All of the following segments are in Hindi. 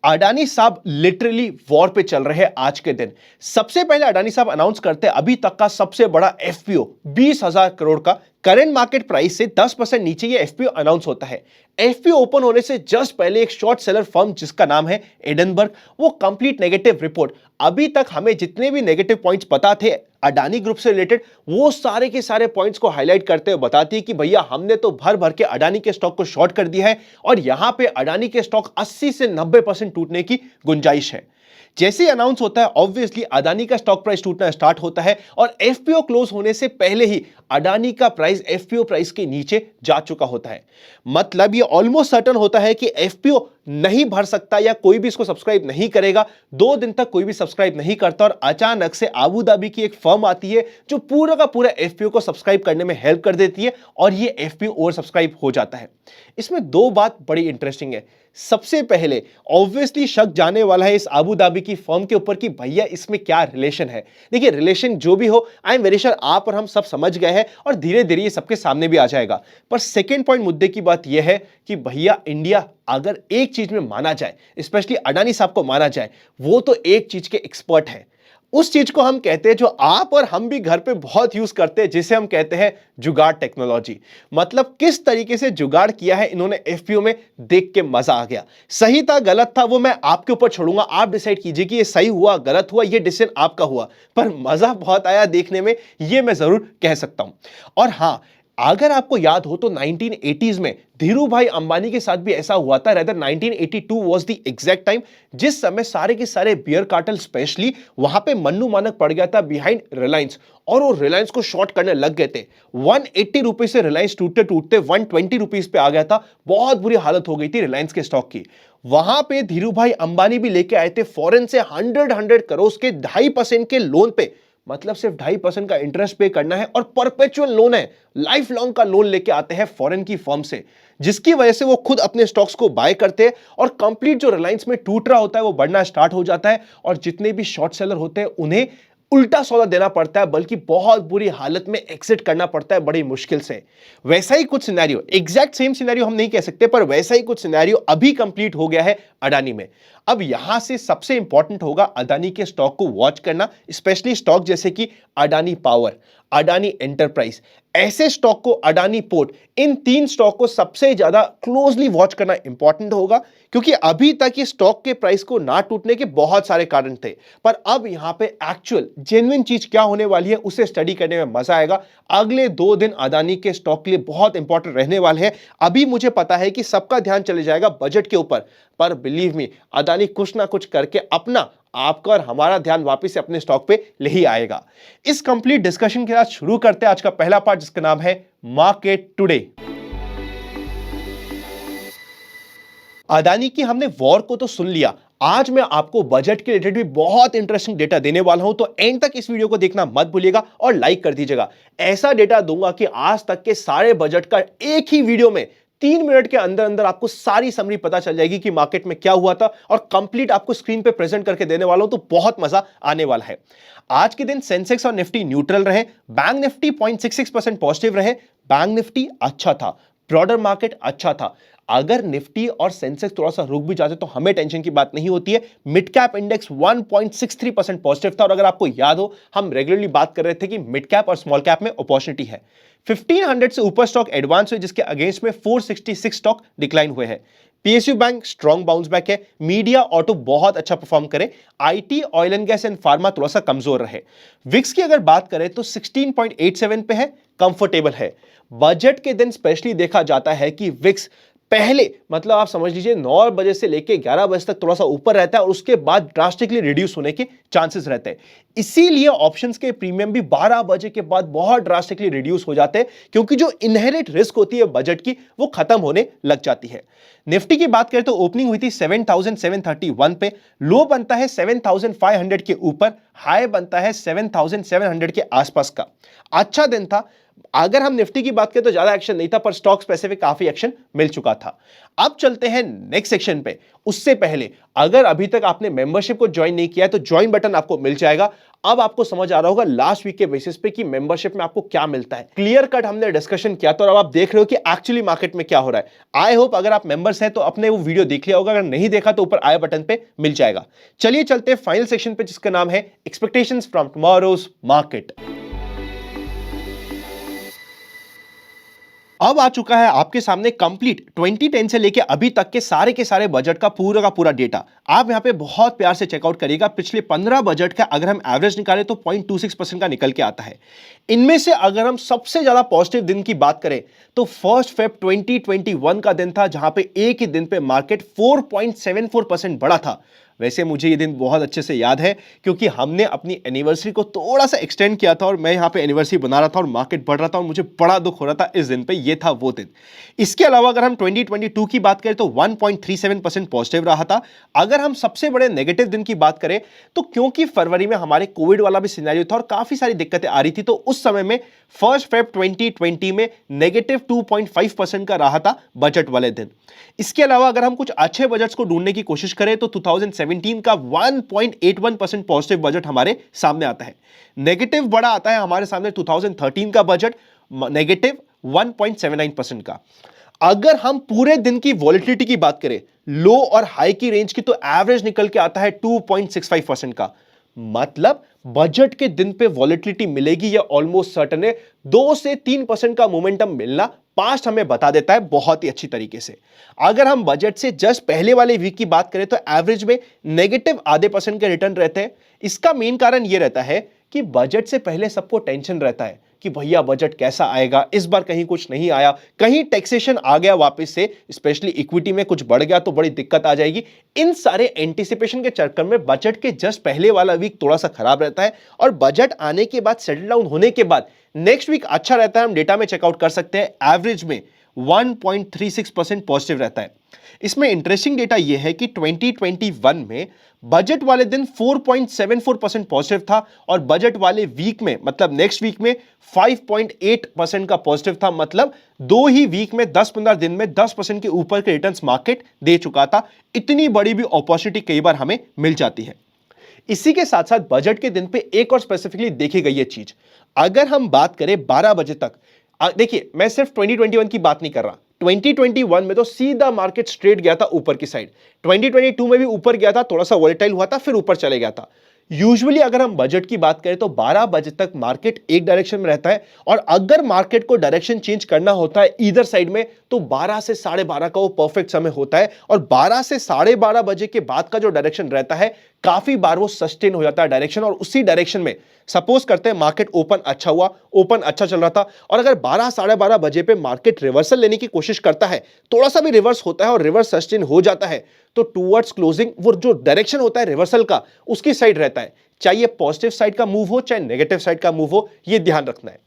अडानी साहब लिटरली वॉर पे चल रहे हैं आज के दिन। सबसे पहले अडानी साहब अनाउंस करते हैं अभी तक का सबसे बड़ा एफपीओ 20,000 करोड़ का। करंट मार्केट प्राइस से 10% नीचे ये एफपीओ अनाउंस होता है। एफपीओ ओपन होने से जस्ट पहले एक शॉर्ट सेलर फर्म जिसका नाम है एडनबर्ग, वो कंप्लीट नेगेटिव रिपोर्ट। अभी तक हमें जितने भी नेगेटिव पॉइंट्स पता थे अडानी ग्रुप से रिलेटेड, वो सारे के सारे पॉइंट्स को हाईलाइट करते हुए बताती है कि भैया हमने तो भर भर के अडानी के स्टॉक को शॉर्ट कर दिया है और यहां पे अडानी के स्टॉक 80 से 90% टूटने की गुंजाइश है। जैसे ही अनाउंस होता है ऑब्वियसली अडानी का स्टॉक प्राइस टूटना स्टार्ट होता है और एफपीओ क्लोज होने से पहले ही अडानी का प्राइस एफपीओ प्राइस के नीचे जा चुका होता है। मतलब ये ऑलमोस्ट सर्टन होता है कि एफपीओ नहीं भर सकता या कोई भी इसको सब्सक्राइब नहीं करेगा। 2 दिन तक कोई भी सब्सक्राइब नहीं करता और अचानक से अबू धाबी की एक फर्म आती है जो पूरा का पूरा एफपीओ को सब्सक्राइब करने में हेल्प कर देती है और ये एफपीओ ओवर सब्सक्राइब हो जाता है। इसमें 2 बात बड़ी इंटरेस्टिंग है। सबसे पहले ऑब्वियसली शक जाने वाला है इस अबू धाबी की फर्म के ऊपर कि भैया इसमें क्या रिलेशन है। देखिए रिलेशन जो भी हो, आई एम वेरी श्योर आप और हम सब समझ गए हैं और धीरे धीरे ये सबके सामने भी आ जाएगा। पर सेकेंड पॉइंट मुद्दे की बात यह है कि भैया इंडिया अगर एक चीज में माना जाए, स्पेशली अडानी साहब को माना जाए, वो तो एक चीज के एक्सपर्ट है। उस चीज को हम कहते हैं जो आप और हम भी घर पे बहुत यूज करते हैं, जिसे हम कहते हैं जुगाड़ टेक्नोलॉजी। मतलब किस तरीके से जुगाड़ किया है इन्होंने एफपीओ में, देख के मजा आ गया। सही था गलत था वो मैं आपके ऊपर छोड़ूंगा, आप डिसाइड कीजिए कि ये सही हुआ गलत हुआ, ये डिसीजन आपका हुआ, पर मजा बहुत आया देखने में, ये मैं जरूर कह सकता हूं। और हां, अगर आपको याद हो तो 1980s में धीरू भाई अंबानी के साथ भी ऐसा हुआ था। Rather 1982 was the exact time जिस समय सारे के सारे बियर कार्टेल स्पेशली वहां पे मन्नू मानक पड़ गया था बिहाइंड रिलायंस और वो रिलायंस को शॉर्ट करने लग गए थे। 180 रुपीज से रिलायंस टूटते टूटते 120 रुपीज पे आ गया था। बहुत बुरी हालत हो गई थी रिलायंस के स्टॉक की। वहां पे धीरू भाई अंबानी भी लेके आए थे फॉरेन से 100 करोड़ के 2.5% के लोन पे। मतलब सिर्फ 2.5% का इंटरेस्ट पे करना है और परपेचुअल लोन है, लाइफ लॉन्ग का लोन लेके आते हैं फॉरेन की फर्म से, जिसकी वजह से वो खुद अपने स्टॉक्स को बाय करते हैं और कंप्लीट जो रिलायंस में टूट रहा होता है वो बढ़ना स्टार्ट हो जाता है और जितने भी शॉर्ट सेलर होते हैं उन्हें उल्टा सौदा देना पड़ता है, बल्कि बहुत बुरी हालत में एग्जिट करना पड़ता है बड़ी मुश्किल से। वैसा ही कुछ सिनेरियो, एग्जैक्ट सेम सिनेरियो हम नहीं कह सकते, पर वैसा ही कुछ सिनेरियो अभी कंप्लीट हो गया है अडानी में। अब यहां से सबसे इंपॉर्टेंट होगा अडानी के स्टॉक को वॉच करना, स्पेशली स्टॉक जैसे कि अडानी पावर, अडानी एंटरप्राइज, ऐसे स्टॉक को, अडानी पोर्ट, इन 3 स्टॉक को सबसे ज्यादा क्लोजली वॉच करना इंपॉर्टेंट होगा, क्योंकि अभी तक ये स्टॉक के प्राइस को ना टूटने के बहुत सारे कारण थे। पर अब यहां पे एक्चुअल जेन्युइन चीज क्या होने वाली है उसे स्टडी करने में मजा आएगा। अगले 2 दिन अडानी के स्टॉक के लिए बहुत इंपॉर्टेंट रहने वाले हैं। अभी मुझे पता है कि सबका ध्यान चले जाएगा बजट के ऊपर, पर बिलीव मी अडानी कुछ ना कुछ करके अपना, आपका और हमारा ध्यान वापस से अपने स्टॉक पे ले ही आएगा। इस कंप्लीट डिस्कशन के साथ शुरू करते हैं आज का पहला पार्ट, जिसका नाम है मार्केट टुडे। अडानी की हमने वॉर को तो सुन लिया, आज मैं आपको बजट के रिलेटेड भी बहुत इंटरेस्टिंग डेटा देने वाला हूं, तो एंड तक इस वीडियो को देखना मत भूलिएगा और लाइक कर दीजिएगा। ऐसा डेटा दूंगा कि आज तक के सारे बजट का एक ही वीडियो में 3 मिनट के अंदर अंदर आपको सारी समरी पता चल जाएगी कि मार्केट में क्या हुआ था, और कंप्लीट आपको स्क्रीन पे प्रेजेंट करके देने वाला हूं, तो बहुत मजा आने वाला है। आज के दिन सेंसेक्स और निफ्टी न्यूट्रल रहे, बैंक निफ्टी 0.66% पॉजिटिव रहे। बैंक निफ्टी अच्छा था, ब्रॉडर मार्केट अच्छा था। अगर निफ्टी और सेंसेक्स थोड़ा सा रुक भी जाते तो हमें टेंशन की बात नहीं होती है। मिड कैप इंडेक्स 1.63% पॉजिटिव था, और अगर आपको याद हो हम रेगुलरली बात कर रहे थे कि मिड कैप और स्मॉल कैप में अपॉर्चुनिटी है। 1500 से ऊपर स्टॉक एडवांस हुए, जिसके अगेंस्ट में 466 स्टॉक डिक्लाइन हुए हैं। PSU bank strong bounce back है। मीडिया ऑटो बहुत अच्छा परफॉर्म करे। IT, oil and gas and pharma थोड़ा सा कमजोर रहे। विक्स की अगर बात करें तो 16.87 पे है, कंफर्टेबल है। बजट के दिन स्पेशली देखा जाता है कि विक्स पहले, मतलब आप समझ लीजिए 9 बजे से लेके 11 बजे तक थोड़ा सा ऊपर रहता है और उसके बाद ड्रास्टिकली रिड्यूस होने के चांसेस रहते हैं। इसीलिए ऑप्शंस के प्रीमियम भी 12 बजे के बाद बहुत ड्रास्टिकली रिड्यूस हो जाते हैं, क्योंकि जो इनहेरेंट रिस्क होती है बजट की वो खत्म होने लग जाती है। निफ्टी की बात करें तो ओपनिंग हुई थी 7,731 पे, लो बनता है 7,500 के ऊपर, हाई बनता है 7,700 के आसपास का। अच्छा दिन था। अगर हम निफ्टी की बात करें तो ज्यादा एक्शन नहीं था, पर स्टॉक स्पेसिफिक काफी एक्शन मिल चुका था। अब चलते हैं नेक्स्ट सेक्शन पे। उससे पहले अगर अभी तक आपने मेंबरशिप को ज्वाइन नहीं किया है तो ज्वाइन बटन आपको मिल जाएगा। अब आपको समझ आ रहा होगा लास्ट वीक के बेसिस पे कि मेंबरशिप में आपको क्या मिलता है। क्लियर कट हमने डिस्कशन किया था और अब आप देख रहे हो कि एक्चुअली मार्केट में क्या हो रहा है। आई होप अगर आप मेंबर्स हैं तो अपने वो वीडियो देख लिया होगा, अगर नहीं देखा तो ऊपर आई बटन पे मिल जाएगा। चलिए चलते हैं फाइनल सेक्शन पे जिसका नाम है एक्सपेक्टेशंस फ्रॉम टुमारोज मार्केट। अब आ चुका है आपके सामने कंप्लीट 2010 से लेके अभी तक के सारे बजट का पूरा डेटा। आप यहां पे बहुत प्यार से चेकआउट करिएगा। पिछले 15 बजट का अगर हम एवरेज निकालें तो 0.26% का निकल के आता है। इनमें से अगर हम सबसे ज्यादा पॉजिटिव दिन की बात करें तो 1 फेब 2021 का दिन था, जहां पे एक ही दिन पे मार्केट 4.74% बढ़ा था। वैसे मुझे ये दिन बहुत अच्छे से याद है क्योंकि हमने अपनी एनिवर्सरी को थोड़ा सा एक्सटेंड किया था और मैं यहाँ पे एनिवर्सरी बना रहा था और मार्केट बढ़ रहा था और मुझे बड़ा दुख हो रहा था इस दिन पे। ये था वो दिन। इसके अलावा अगर हम 2022 की बात करें तो 1.37% पॉजिटिव रहा था। अगर हम सबसे बड़े नेगेटिव दिन की बात करें तो क्योंकि फरवरी में हमारे कोविड वाला भी सिनेरियो था और काफी सारी दिक्कतें आ रही थी, तो उस समय में 1 फेब 2020 में नेगेटिव 2.5% का रहा था बजट वाले दिन। इसके अलावा अगर हम कुछ अच्छे बजट्स को ढूंढने की कोशिश करें तो 2017 का 1.81% पॉजिटिव बजट हमारे सामने आता है। नेगेटिव बड़ा आता है हमारे सामने 2013 का बजट नेगेटिव 1.79% का। अगर हम पूरे दिन की वॉलिटिलिटी की बात करें, लो और हाई की रेंज की, तो एवरेज निकल के आता है 2.65% का। मतलब बजट के दिन पे वॉलिटिलिटी मिलेगी, यह ऑलमोस्ट सर्टेन है। 2 से 3% का मोमेंटम मिलना पास्ट हमें बता देता है बहुत ही अच्छी तरीके से। अगर हम बजट से जस्ट पहले वाले वीक की बात करें तो एवरेज में नेगेटिव आधे % के रिटर्न रहते हैं। इसका मेन कारण यह रहता है कि बजट से पहले सबको टेंशन रहता है कि भैया बजट कैसा आएगा, इस बार कहीं कुछ नहीं आया, कहीं टैक्सेशन आ गया वापस से, स्पेशली इक्विटी में कुछ बढ़ गया तो बड़ी दिक्कत आ जाएगी। इन सारे एंटीसिपेशन के चक्कर में बजट के जस्ट पहले वाला वीक थोड़ा सा खराब रहता है और बजट आने के बाद, सेटल डाउन होने के बाद नेक्स्ट वीक अच्छा रहता है। हम डेटा में चेकआउट कर सकते हैं, एवरेज में 1.36% पॉजिटिव रहता है। इसमें इंटरेस्टिंग डेटा यह है कि 2021 में बजट वाले दिन 4.74% पॉजिटिव था और बजट वाले वीक में, मतलब नेक्स्ट वीक में 5.8% का पॉजिटिव था। मतलब 2 ही वीक में 10-15 दिन में 10% के ऊपर के रिटर्न्स मार्केट दे चुका था। इतनी बड़ी भी अपॉर्चुनिटी कई बार हमें मिल जाती है। इसी के साथ साथ बजट के दिन पे एक और स्पेसिफिकली देखी गई है चीज। अगर हम बात करें 12 बजे तक, देखिए मैं सिर्फ 2021 की बात नहीं कर रहा, 2021 में तो सीधा मार्केट स्ट्रेट गया था ऊपर की साइड। 2022 में भी ऊपर गया था, थोड़ा सा वोलेटाइल हुआ था, फिर ऊपर चले गया था। यूजुअली अगर हम बजट की बात करें तो 12 बजे तक मार्केट एक डायरेक्शन में रहता है और अगर मार्केट को डायरेक्शन चेंज करना होता है ईदर साइड में तो 12 से 12:30 का वो परफेक्ट समय होता है। और 12 से 12:30 बजे के बाद का जो डायरेक्शन रहता है, काफी बार वो सस्टेन हो जाता है डायरेक्शन, और उसी डायरेक्शन में सपोज करते हैं मार्केट ओपन अच्छा हुआ, ओपन अच्छा चल रहा था, और अगर 12-12:30 बजे पे मार्केट रिवर्सल लेने की कोशिश करता है, थोड़ा सा भी रिवर्स होता है और रिवर्स सस्टेन हो जाता है, तो टुवर्ड्स क्लोजिंग वो जो डायरेक्शन होता है रिवर्सल का, उसकी साइड रहता है। चाहे पॉजिटिव साइड का मूव हो चाहे नेगेटिव साइड का मूव हो, ये ध्यान रखना है।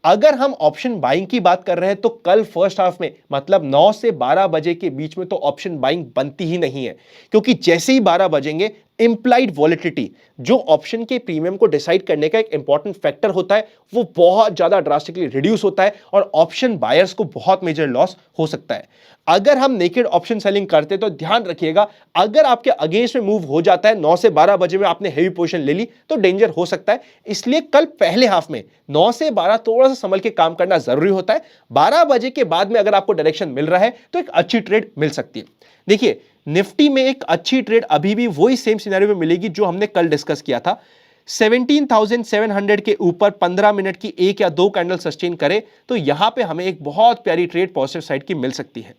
अगर हम ऑप्शन बाइंग की बात कर रहे हैं तो कल फर्स्ट हाफ में, मतलब 9 से 12 बजे के बीच में तो ऑप्शन बाइंग बनती ही नहीं है, क्योंकि जैसे ही 12 बजेंगे इंप्लाइड वॉलिटिलिटी, जो ऑप्शन के प्रीमियम को डिसाइड करने का एक इंपॉर्टेंट फैक्टर होता है, वो बहुत ज्यादा ड्रास्टिकली रिड्यूस होता है और ऑप्शन बायर्स को बहुत मेजर लॉस हो सकता है। अगर हम नेकेड ऑप्शन सेलिंग करते तो ध्यान रखिएगा, अगर आपके अगेंस्ट में मूव हो जाता है, 9 से 12 बजे में आपने हेवी पोजीशन ले ली तो डेंजर हो सकता है। इसलिए कल पहले हाफ में 9 से 12 थोड़ा सा संभल के काम करना जरूरी होता है। 12 बजे के बाद में अगर आपको डायरेक्शन मिल रहा है तो एक अच्छी ट्रेड मिल सकती है। देखिए निफ्टी में एक अच्छी ट्रेड अभी भी वही सेम सिनेरियो में मिलेगी जो हमने कल डिस्कस किया था। 17,700 के ऊपर 15 मिनट की एक या दो कैंडल सस्टेन करे तो यहां पे हमें एक बहुत प्यारी ट्रेड पॉजिटिव साइड की मिल सकती है।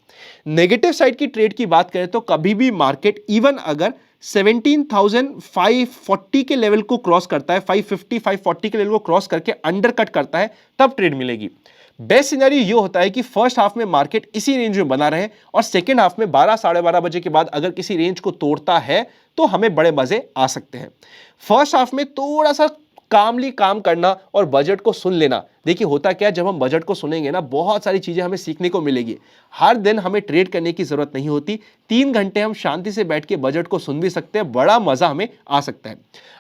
नेगेटिव साइड की ट्रेड की बात करें तो कभी भी मार्केट इवन अगर 17,540 के लेवल को क्रॉस करता है, 550 540 के लेवल को क्रॉस करके अंडरकट करता है, तब ट्रेड मिलेगी। बेस्ट सिनेरियो ये होता है कि फर्स्ट हाफ में मार्केट इसी रेंज में बना रहे और सेकेंड हाफ में 12-12:30 बजे के बाद अगर किसी रेंज को तोड़ता है तो हमें बड़े मजे आ सकते हैं। फर्स्ट हाफ में थोड़ा सा कामली काम करना और बजट को सुन लेना। देखिए होता क्या है, जब हम बजट को सुनेंगे ना, बहुत सारी चीजें हमें सीखने को मिलेगी। हर दिन हमें ट्रेड करने की जरूरत नहीं होती, 3 घंटे हम शांति से बैठ के बजट को सुन भी सकते हैं, बड़ा मजा हमें आ सकता है।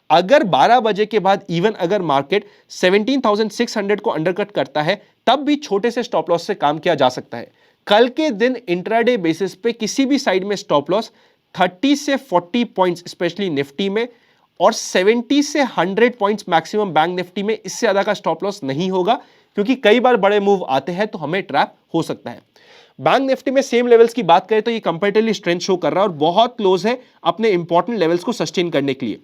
अगर 12 बजे के बाद इवन अगर मार्केट 17,600 को अंडरकट करता है तब भी छोटे से स्टॉप लॉस से काम किया जा सकता है। कल के दिन इंट्राडे बेसिस पे किसी भी साइड में स्टॉप लॉस 30 से 40 पॉइंट्स स्पेशली निफ्टी में और 70 से 100 पॉइंट्स मैक्सिमम बैंक निफ्टी में, इससे ज्यादा का स्टॉप लॉस नहीं होगा, क्योंकि कई बार बड़े मूव आते हैं तो हमें ट्रैप हो सकता है। बैंक निफ्टी में सेम लेवल्स की बात करें तो ये कंपैरेटिवली स्ट्रेंथ शो कर रहा है और बहुत क्लोज है अपने इंपॉर्टेंट लेवल्स को सस्टेन करने के लिए।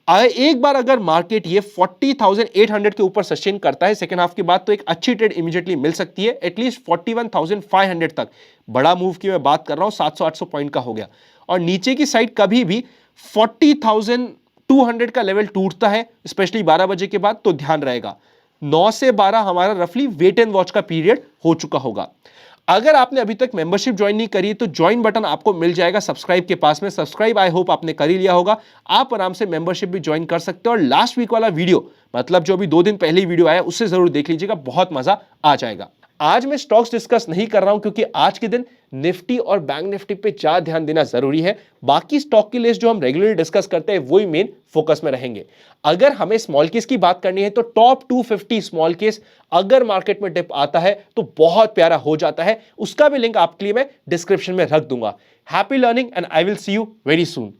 एक बार अगर मार्केट ये 40,800 के ऊपर सस्टेन करता है सेकंड हाफ के बाद, तो एक अच्छी ट्रेड इमीडिएटली मिल सकती है एटलीस्ट 41,500 तक। बड़ा मूव की मैं बात कर रहा हूं, 700-800 पॉइंट का हो गया। और नीचे की साइड कभी भी 40,200 का लेवल टूटता है स्पेशली 12 बजे के बाद, तो ध्यान रहेगा 9 से 12 हमारा रफली वेट एंड वॉच का पीरियड हो चुका होगा। अगर आपने अभी तक मेंबरशिप ज्वाइन नहीं करी तो ज्वाइन बटन आपको मिल जाएगा सब्सक्राइब के पास में। सब्सक्राइब आई होप आपने कर ही लिया होगा। आप आराम से मेंबरशिप भी ज्वाइन कर सकते हो और लास्ट वीक वाला वीडियो, मतलब जो अभी 2 दिन पहले वीडियो आया, उससे जरूर देख लीजिएगा, बहुत मजा आ जाएगा। आज मैं स्टॉक्स डिस्कस नहीं कर रहा हूं क्योंकि आज के दिन निफ्टी और बैंक निफ्टी पे ज्यादा ध्यान देना जरूरी है। बाकी स्टॉक की लिस्ट जो हम रेगुलरली डिस्कस करते हैं वही मेन फोकस में रहेंगे। अगर हमें स्मॉल केस की बात करनी है तो टॉप 250 स्मॉल केस अगर मार्केट में डिप आता है तो बहुत प्यारा हो जाता है। उसका भी लिंक आपके लिए मैं डिस्क्रिप्शन में रख दूंगा। Happy learning and I will see you very soon.